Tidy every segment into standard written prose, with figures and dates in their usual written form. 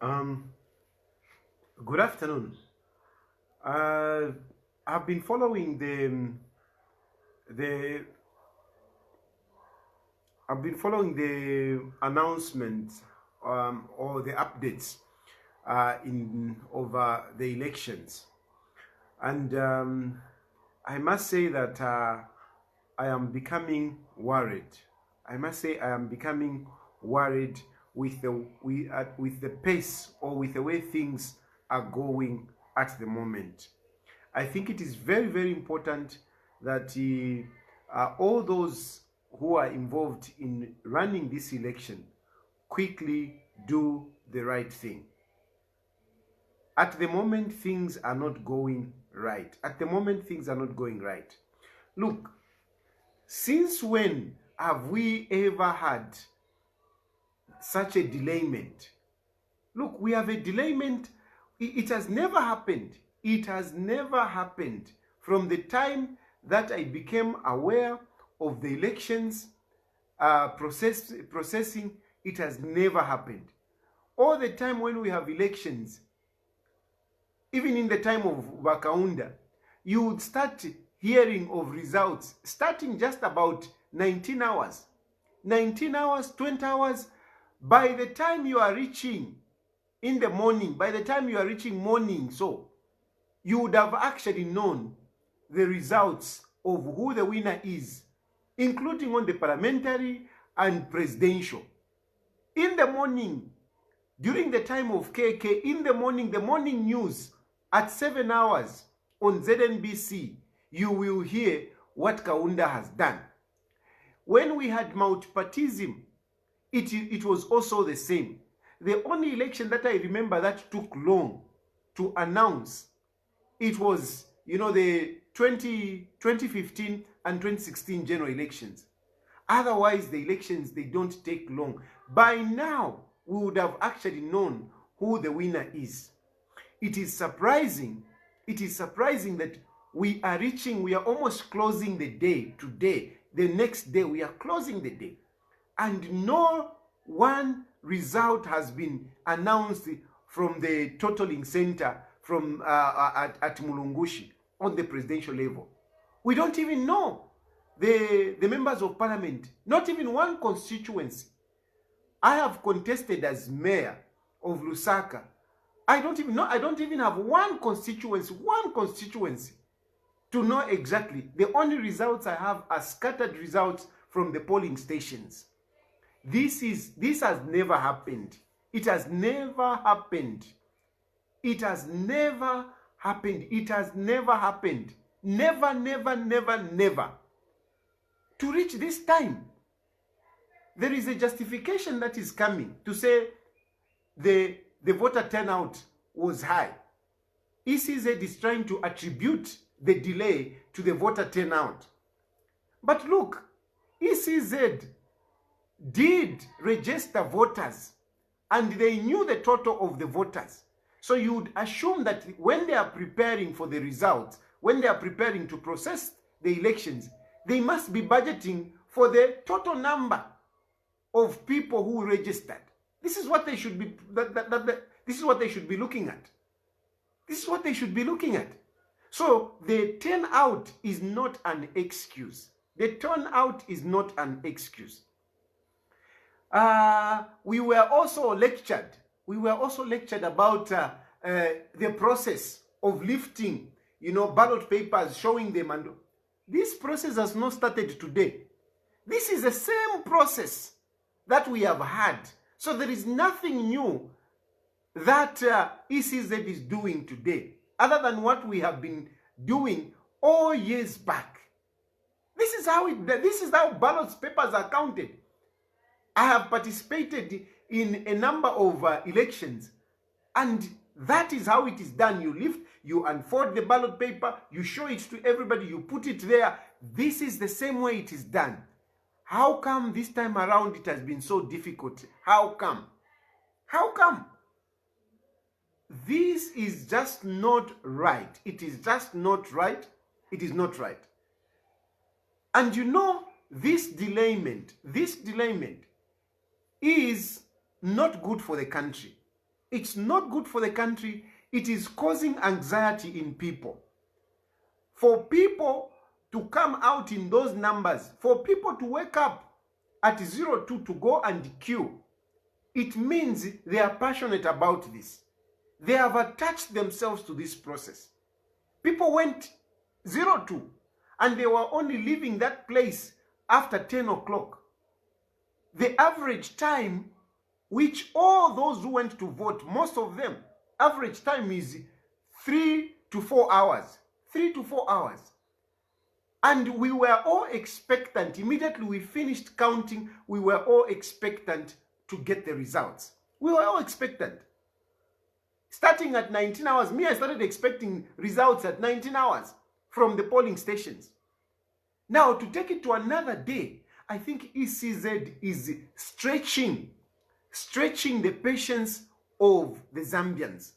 Um, Good afternoon. Uh, I've been following the the announcements or the updates in over the elections, and I must say that I am becoming worried. I must say I am becoming worried with with the pace or with the way things are going at the moment. I think it is very, very important that all those who are involved in running this election quickly do the right thing. At the moment, things are not going right. At the moment, things are not going right. Look, since when have we ever had such a delayment? Look, we have a delayment. It has never happened. It has never happened from the time that I became aware of the elections processing. It has never happened. All the time when we have elections, even in the time of Bakaunda, you would start hearing of results starting just about 19 hours. 19 hours, 20 hours. By the time you are reaching in the morning, by the time you are reaching morning, so you would have actually known the results of who the winner is, including on the parliamentary and presidential. In the morning, during the time of KK, in the morning news at 7 hours on ZNBC, you will hear what Kaunda has done. When we had multipartism, it was also the same. The only election that I remember that took long to announce, it was, the 2015 and 2016 general elections. Otherwise, the elections, they don't take long. By now, we would have actually known who the winner is. It is surprising that we are almost closing the day today. The next day, we are closing the day. And no one result has been announced from the totaling center from at Mulungushi on the presidential level. We don't even know the members of parliament, not even one constituency. I have contested as mayor of Lusaka. I don't even have one constituency to know exactly. The only results I have are scattered results from the polling stations. This has never happened. It has never happened. It has never happened. It has never happened. Never, never, never, never. To reach this time, there is a justification that is coming to say the voter turnout was high. ECZ is trying to attribute the delay to the voter turnout. But look, ECZ did register voters and they knew the total of the voters. So you would assume that when they are preparing for the results, when they are preparing to process the elections, they must be budgeting for the total number of people who registered. This is what they should be this is what they should be looking at. This is what they should be looking at. So the turnout is not an excuse. The turnout is not an excuse. We were also lectured about the process of lifting, ballot papers, showing them, and this process has not started today. This is the same process that we have had. So there is nothing new that ECZ is doing today, other than what we have been doing all years back. This is how ballot papers are counted. I have participated in a number of elections, and that is how it is done. You lift, you unfold the ballot paper, you show it to everybody, you put it there. This is the same way it is done. How come this time around it has been so difficult? How come? How come? This is just not right. It is just not right. It is not right. And this delayment is not good for the country. It's not good for the country. It is causing anxiety in people. For people to come out in those numbers, for people to wake up at 02 to go and queue, it means they are passionate about this. They have attached themselves to this process. People went 02 and they were only leaving that place after 10 o'clock. The average time which all those who went to vote, most of them, average time is 3 to 4 hours. 3 to 4 hours. And we were all expectant. Immediately we finished counting, we were all expectant to get the results. We were all expectant. Starting at 19 hours, I started expecting results at 19 hours from the polling stations. Now, to take it to another day, I think ECZ is stretching the patience of the Zambians.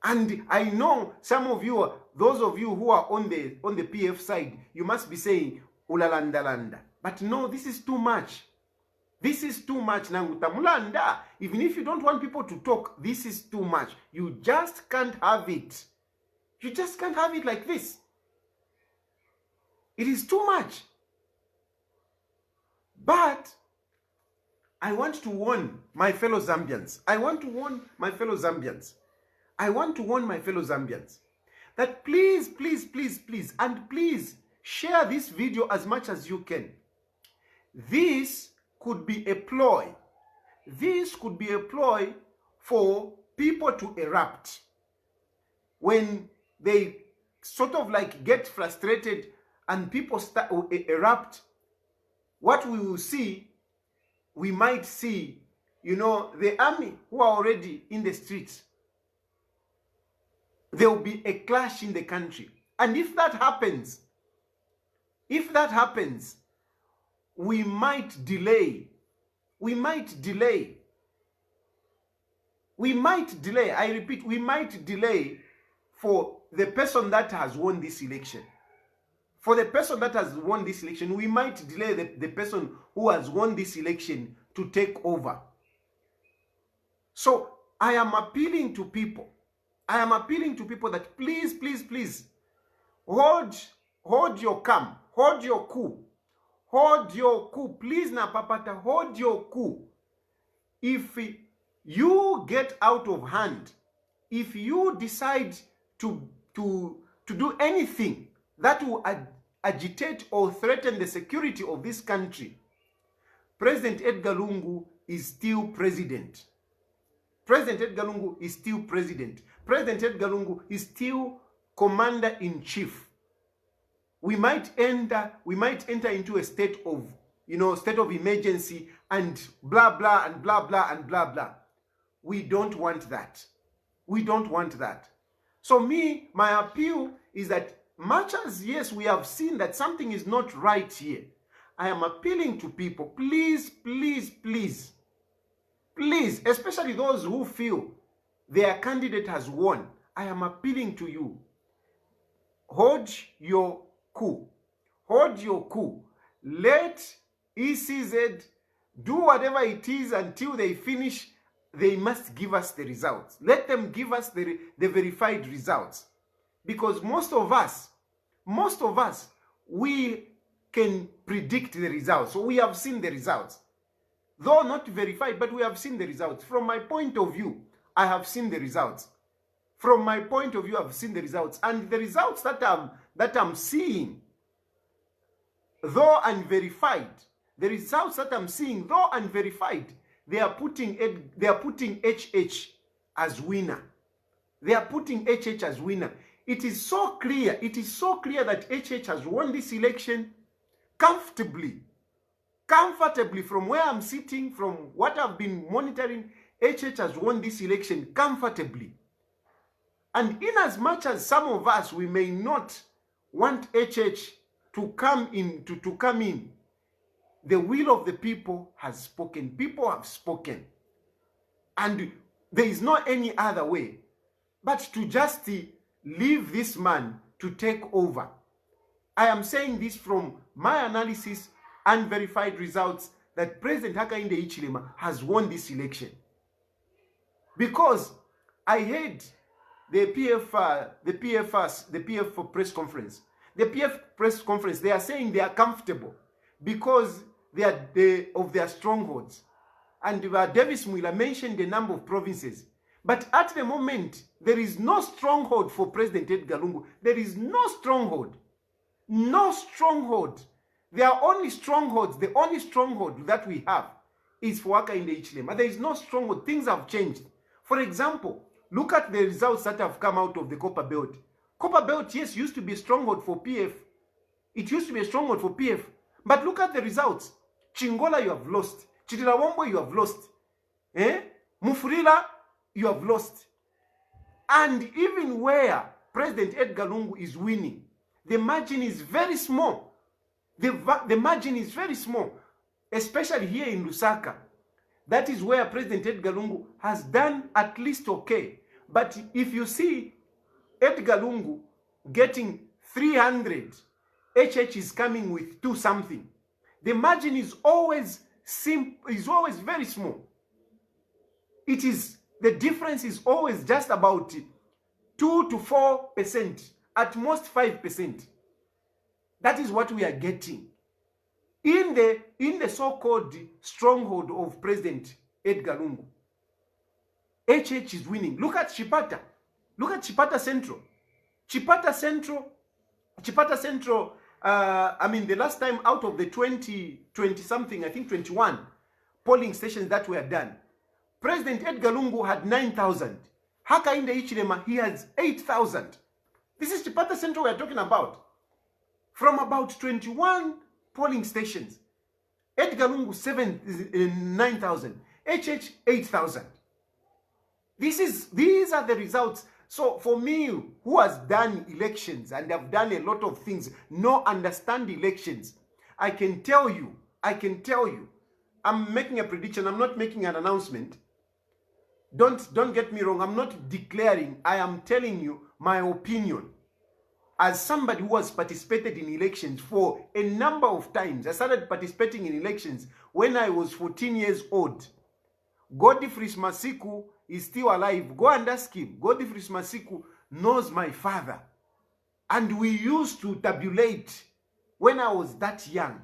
And I know some of you, those of you who are on the PF side, you must be saying, ulalandalanda. But no, this is too much. This is too much. Nangutamulanda. Even if you don't want people to talk, this is too much. You just can't have it. You just can't have it like this. It is too much. But I want to warn my fellow Zambians. I want to warn my fellow Zambians. I want to warn my fellow Zambians that please, please, please, please, and please share this video as much as you can. This could be a ploy. This could be a ploy for people to erupt. When they sort of like get frustrated and people start erupt, what we will see, we might see, you know, the army who are already in the streets. There will be a clash in the country. And if that happens, we might delay. We might delay. We might delay. I repeat, we might delay for the person that has won this election. For the person that has won this election, we might delay the person who has won this election to take over. So I am appealing to people. I am appealing to people that please, please, please, hold your calm, hold your cool. Hold your cool. Please, Napapata, hold your cool. If you get out of hand, if you decide to do anything that will agitate or threaten the security of this country, President Edgar Lungu is still president. President Edgar Lungu is still president. President Edgar Lungu is still commander-in-chief. We might enter into a state of, state of emergency and blah, blah, and blah, blah, and blah, blah. We don't want that. We don't want that. So my appeal is that much as, yes, we have seen that something is not right here, I am appealing to people, please, please, please, please, especially those who feel their candidate has won, I am appealing to you. Hold your cool. Hold your cool. Let ECZ do whatever it is until they finish. They must give us the results. Let them give us the verified results. Because most of us, we can predict the results. So we have seen the results. Though not verified, but we have seen the results. From my point of view, I have seen the results. From my point of view, I've seen the results. And the results that I'm seeing, though unverified, the results that I'm seeing, though unverified, they are putting HH as winner. They are putting HH as winner. It is so clear. It is so clear that HH has won this election comfortably. Comfortably, from where I'm sitting, from what I've been monitoring, HH has won this election comfortably. And in as much as some of us, we may not want HH to come in, the will of the people has spoken. People have spoken. And there is no any other way but to just leave this man to take over. I am saying this from my analysis and verified results that President Hakainde Hichilema has won this election. Because I heard the PF press conference. The PF press conference, they are saying they are comfortable because of their strongholds. And Davis Mwila mentioned the number of provinces. But at the moment, there is no stronghold for President Edgar Lungu. There is no stronghold. No stronghold. There are only strongholds. The only stronghold that we have is for Hakainde Hichilema. There is no stronghold. Things have changed. For example, look at the results that have come out of the Copper Belt. Copper Belt, yes, used to be a stronghold for PF. It used to be a stronghold for PF. But look at the results. Chingola, you have lost. Chitirawombo, you have lost. Mufurila, you have lost. And even where President Edgar Lungu is winning, the margin is very small. The margin is very small, especially here in Lusaka. That is where President Edgar Lungu has done at least okay. But if you see Edgar Lungu getting 300, HH is coming with 2 something. The margin is always very small. The difference is always just about 2 to 4%, at most 5%. That is what we are getting. In the so-called stronghold of President Edgar Lungu, HH is winning. Look at Chipata. Look at Chipata Central. Chipata Central, I mean, the last time out of the 20 something, I think 21 polling stations that were done, President Edgar Lungu had 9,000. Hakainde Hichilema, he has 8,000. This is Chipata Central we are talking about. From about 21 polling stations, Edgar Lungu 9,000, HH 8,000. These are the results. So for me, who has done elections and have done a lot of things, understand elections, I can tell you, I'm making a prediction, I'm not making an announcement. Don't get me wrong, I'm not declaring, I am telling you my opinion. As somebody who has participated in elections for a number of times, I started participating in elections when I was 14 years old. Godfrey Masiku is still alive. Go and ask him. Godfrey Masiku knows my father. And we used to tabulate when I was that young.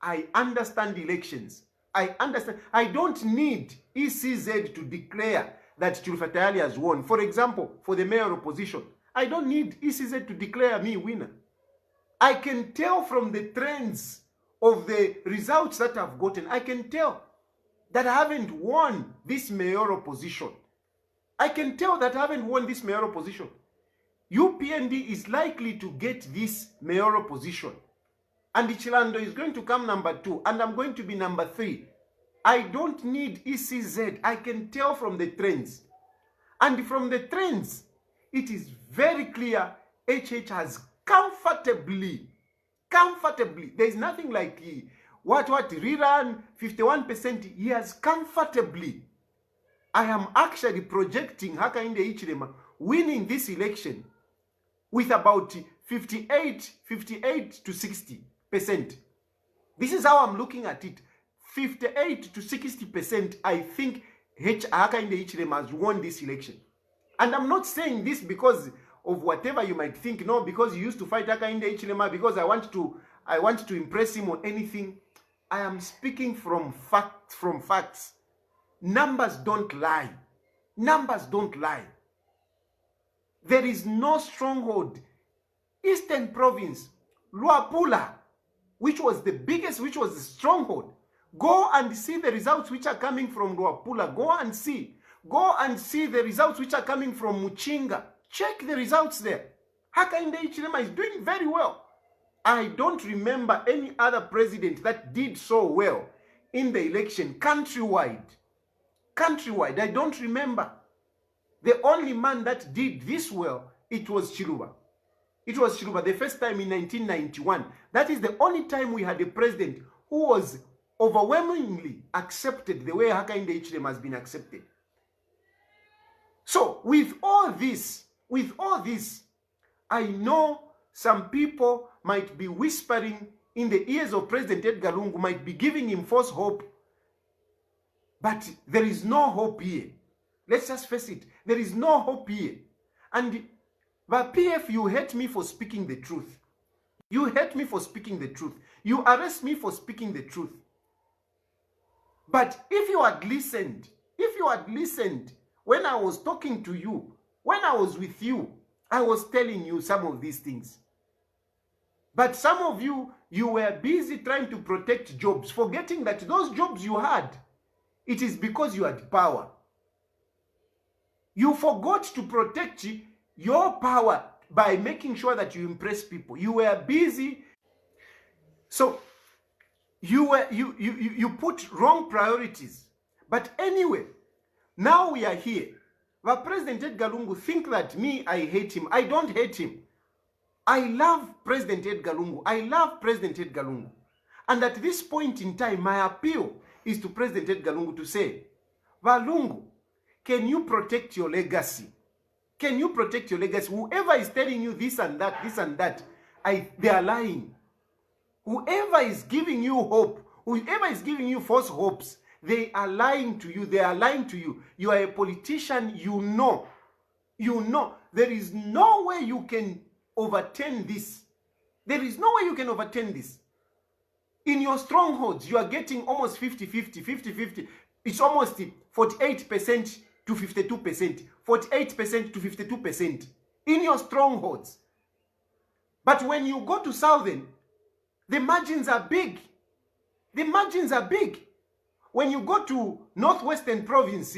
I understand elections. I understand. I don't need ECZ to declare that Chilufya Tayali has won. For example, for the mayoral position, I don't need ECZ to declare me winner. I can tell from the trends of the results that I've gotten, I can tell that I haven't won this mayoral position. I can tell that I haven't won this mayoral position. UPND is likely to get this mayoral position. And Chilando is going to come number 2, and I'm going to be number 3. I don't need ECZ. I can tell from the trends. And from the trends, it is very clear HH has comfortably, there is nothing like what rerun 51%, he has comfortably. I am actually projecting Hakainde Hichilema winning this election with about 58 to 60%. This is how I'm looking at it. 58 to 60%, I think Hakainde Hichilema has won this election. And I'm not saying this because of whatever you might think. No, because you used to fight Hakainde Hichilema, because I want to impress him on anything. I am speaking from facts. Numbers don't lie. Numbers don't lie. There is no stronghold. Eastern Province, Luapula, which was the biggest, which was the stronghold. Go and see the results which are coming from Luapula. Go and see. Go and see the results which are coming from Muchinga. Check the results there. Hakainde Hichilema is doing very well. I don't remember any other president that did so well in the election countrywide. Countrywide, I don't remember. The only man that did this well, it was Chilufya. It was Chilufya, the first time in 1991. That is the only time we had a president who was overwhelmingly accepted the way Hakainde Hichilema has been accepted. So with all this, I know some people might be whispering in the ears of President Edgar Lungu, might be giving him false hope. But there is no hope here. Let's just face it. There is no hope here. And the PF, you hate me for speaking the truth. You hate me for speaking the truth. You arrest me for speaking the truth. But if you had listened when I was talking to you, when I was with you, I was telling you some of these things. But some of you, you were busy trying to protect jobs, forgetting that those jobs you had, it is because you had power. You forgot to protect your power by making sure that you impress people. You were busy. So you put wrong priorities. But anyway, now we are here. But President Edgar Lungu think that me, I hate him. I don't hate him. I love President Edgar Lungu. I love President Edgar Lungu. And at this point in time, my appeal is to President Edgar Lungu to say, Valungu, can you protect your legacy? Can you protect your legacy? Whoever is telling you this and that, they are lying. Whoever is giving you hope, whoever is giving you false hopes, they are lying to you. They are lying to you. You are a politician, you know. You know. There is no way you can overturn this. There is no way you can overturn this. In your strongholds, you are getting almost 50-50, 50-50. It's almost 48% to 52%. 48% to 52% in your strongholds. But when you go to Southern, the margins are big. The margins are big. When you go to Northwestern Province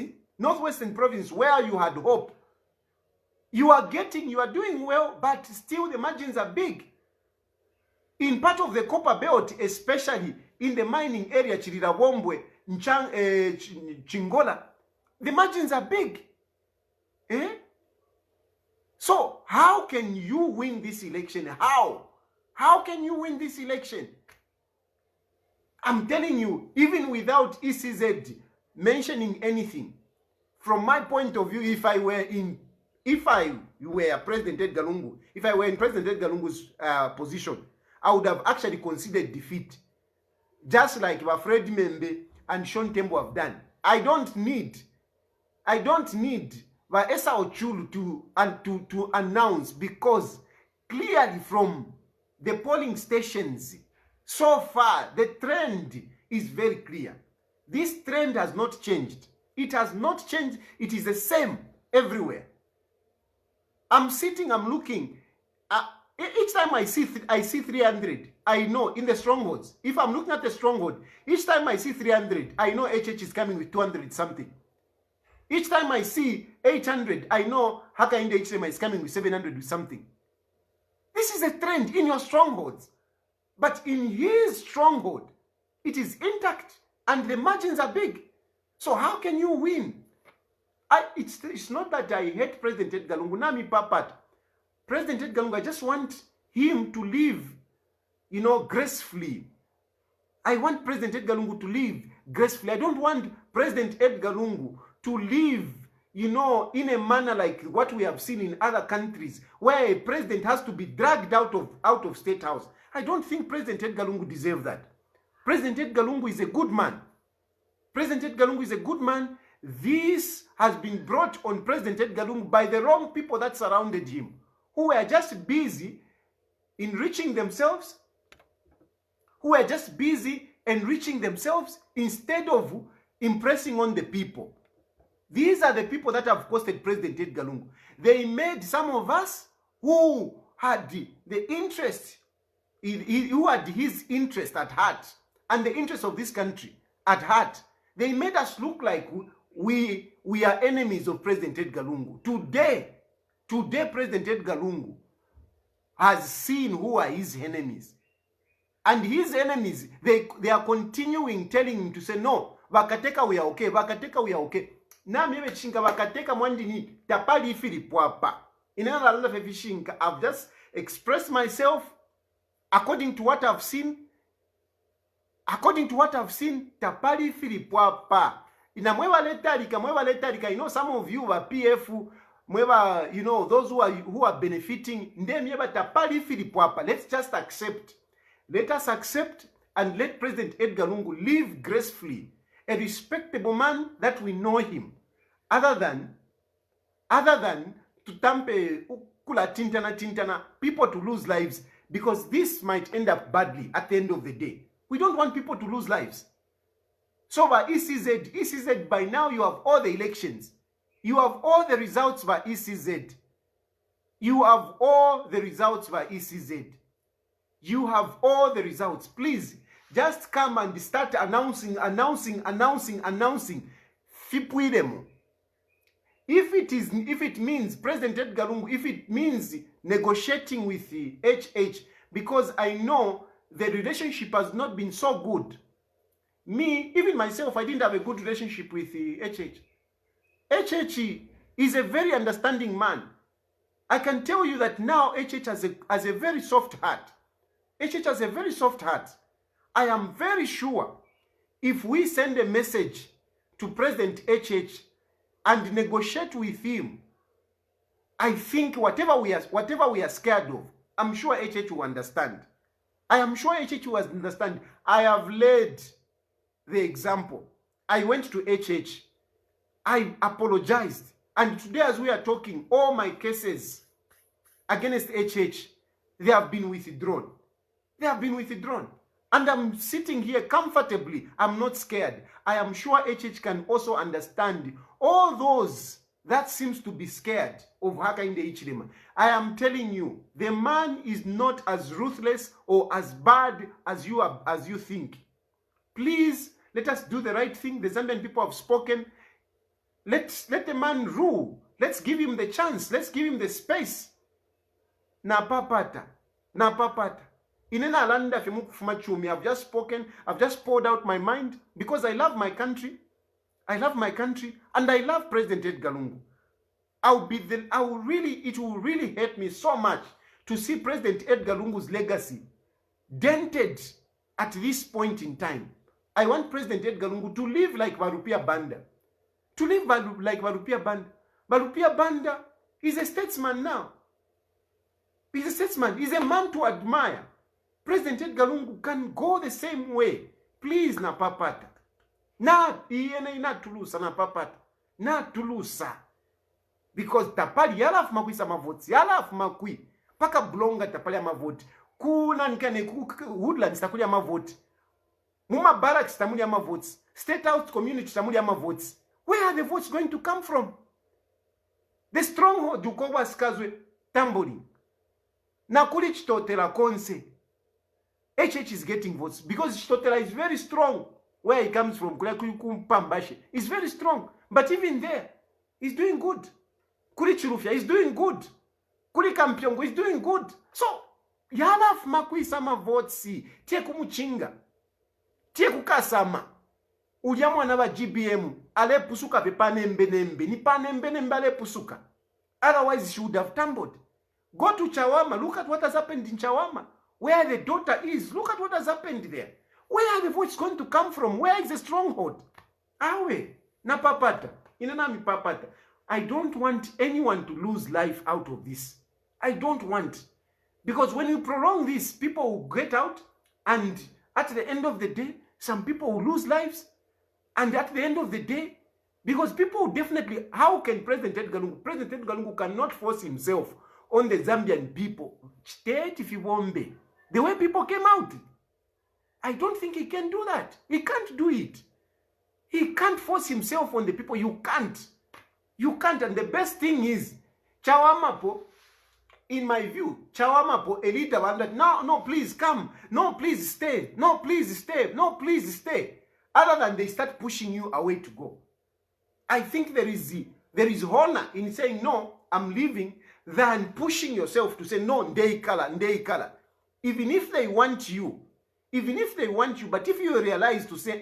where you had hope, you are doing well, but still the margins are big. In part of the Copper Belt, especially in the mining area, Chirirabombwe, Chingola, the margins are big. Eh? So how can you win this election? How? How can you win this election? I'm telling you, even without ECZ mentioning anything, from my point of view, if I were President Edgar Lungu, if I were in President Edgar Lungu's position, I would have actually considered defeat. Just like Fred Membe and Sean Tembo have done. I don't need Esa Ochulu to announce, because clearly from the polling stations, so far, the trend is very clear. This trend has not changed. It has not changed. It is the same everywhere. I'm sitting, I'm looking. Each time I see 300, I know in the strongholds. If I'm looking at the stronghold, each time I see 300, I know HH is coming with 200 something. Each time I see 800, I know Hakainde HM is coming with 700 with something. This is a trend in your strongholds. But in his stronghold, it is intact and the margins are big. So how can you win? It's not that I hate President Edgar Lungu. Nami papat. President Edgar Lungu, I just want him to live, gracefully. I want President Edgar Lungu to live gracefully. I don't want President Edgar Lungu to live, in a manner like what we have seen in other countries, where a president has to be dragged out of State House. I don't think President Edgar Lungu deserves that. President Edgar Lungu is a good man. President Edgar Lungu is a good man. This has been brought on President Edgar Lungu by the wrong people that surrounded him, who were just busy enriching themselves, instead of impressing on the people. These are the people that have costed President Edgar Lungu. They made some of us who had the interest, who had his interest at heart and the interest of this country at heart. They made us look like we are enemies of President Edgar Lungu. Today, President Edgar Lungu has seen who are his enemies. And his enemies, they are continuing telling him to say, no, Vakateka we are okay, Vakateka we are okay. Na mebe chinga Vakateka mwandini tapali ifiri pwapa. Inana lala fefishinka. I've just expressed myself according to what I've seen. According to what I've seen, tapali ifiri pwapa. Ina mwewa letarika, some of you are PF, mwewa, those who are benefiting, ndemieba tapali ifiri pwapa. Let's just accept. Let us accept and let President Edgar Lungu live gracefully. A respectable man that we know him. other than to tampe kula tintana people to lose lives, because this might end up badly at the end of the day. We don't want people to lose lives. So by ECZ, by now you have all the elections. You have all the results by ECZ. You have all the results by ECZ. You have all the results. Please, just come and start announcing. Fipwidemo. If it means President Edgar Lungu, if it means negotiating with the HH, because I know the relationship has not been so good. Me, even myself, I didn't have a good relationship with the HH. HH is a very understanding man. I can tell you that now HH has a very soft heart. HH has a very soft heart. I am very sure if we send a message to President HH and negotiate with him, I think whatever we are scared of, I'm sure HH will understand. I am sure HH will understand. I have led the example. I went to HH. I apologized. And today as we are talking, all my cases against HH, they have been withdrawn. They have been withdrawn. And I'm sitting here comfortably. I'm not scared. I am sure HH can also understand all those that seems to be scared of Hakainde Hichilema. I am telling you, the man is not as ruthless or as bad as you think. Please, let us do the right thing. The Zambian people have spoken. Let the man rule. Let's give him the chance. Let's give him the space. Na papata. Inena alanda fumachumi. I've just spoken. I've just poured out my mind because I love my country. I love my country and I love President Edgar Lungu. It will really hurt me so much to see President Edgar Lungu's legacy dented at this point in time. I want President Edgar Lungu to live like Varupia Banda. To live like Varupia Banda. Varupia Banda is a statesman now. He's a statesman. He's a man to admire. President Edgar Lungu can go the same way. Please, na papata. Na tulusa na papata. Na tulusa. Because tapali yala fumakui sa mavoti. Yala fumakui. Paka blonga tapali ya mavoti. Kuna nkane woodlands takuli ya mavoti. Muma barracks tamuli ya mavoti. State House community tamuli ya mavoti. Where are the votes going to come from? The stronghold Dukowa Skazwe Tamboli. Nakuli Chitotela Concede. HH is getting votes because Chitotela is very strong. Where he comes from, he's very strong. But even there, he's doing good. Kuri Chilufya is doing good. Kuri Kampyongo is doing good. So, yala fumakui sama votes. Tie kumuchinga. Tie kukasama. Uliamu anaba GBM. Ale pusuka pe panembe. Ni panembe ale pusuka. Otherwise, she would have tumbled. Go to Chawama. Look at what has happened in Chawama. Where the daughter is. Look at what has happened there. Where are the votes going to come from? Where is the stronghold? Awe. Na papata. Inanami papata. I don't want anyone to lose life out of this. I don't want. Because when you prolong this, people will get out. And at the end of the day, some people will lose lives. And at the end of the day, because people definitely, how can President Edgar Lungu cannot force himself on the Zambian people. The way people came out. I don't think he can do that. He can't do it. He can't force himself on the people. You can't. You can't. And the best thing is, Chawamapo, in my view, Chawamapo, Elita, that no, please come. No, please stay. No, please stay. No, please stay. Other than they start pushing you away to go. I think there is honor in saying, no, I'm leaving, than pushing yourself to say, no, ndei kala. Even if they want you, but if you realize to say,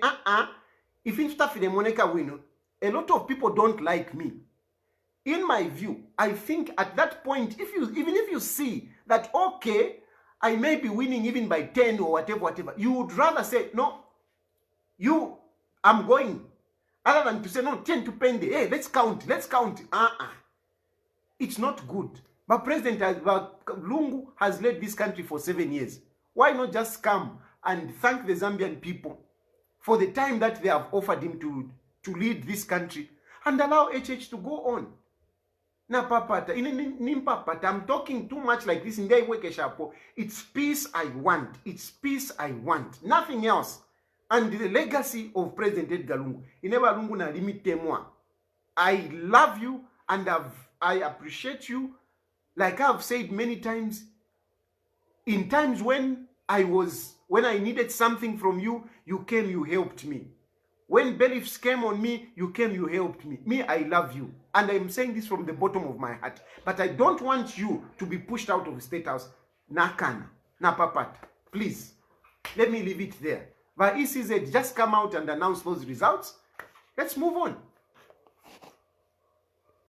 if in stuff in Monica win, a lot of people don't like me. In my view, I think at that point, even if you see that, okay, I may be winning even by 10 or whatever, you would rather say, no, I'm going. Other than to say, no, 10 to pende, hey, let's count. It's not good. But President Lungu has led this country for 7 years. Why not just come and thank the Zambian people for the time that they have offered him to lead this country? and allow HH to go on. Na papata, nimpapata. I'm talking too much like this. It's peace I want. It's peace I want. Nothing else. And the legacy of President Edgar Lungu. Ineba Lungu na limite moi. I love you and I appreciate you. Like I've said many times, in times when I needed something from you, you came, you helped me. When beliefs came on me, you came, you helped me. Me, I love you. And I'm saying this from the bottom of my heart. But I don't want you to be pushed out of the State House. Nakana, napapat. Please, let me leave it there. But ECZ just come out and announce those results. Let's move on.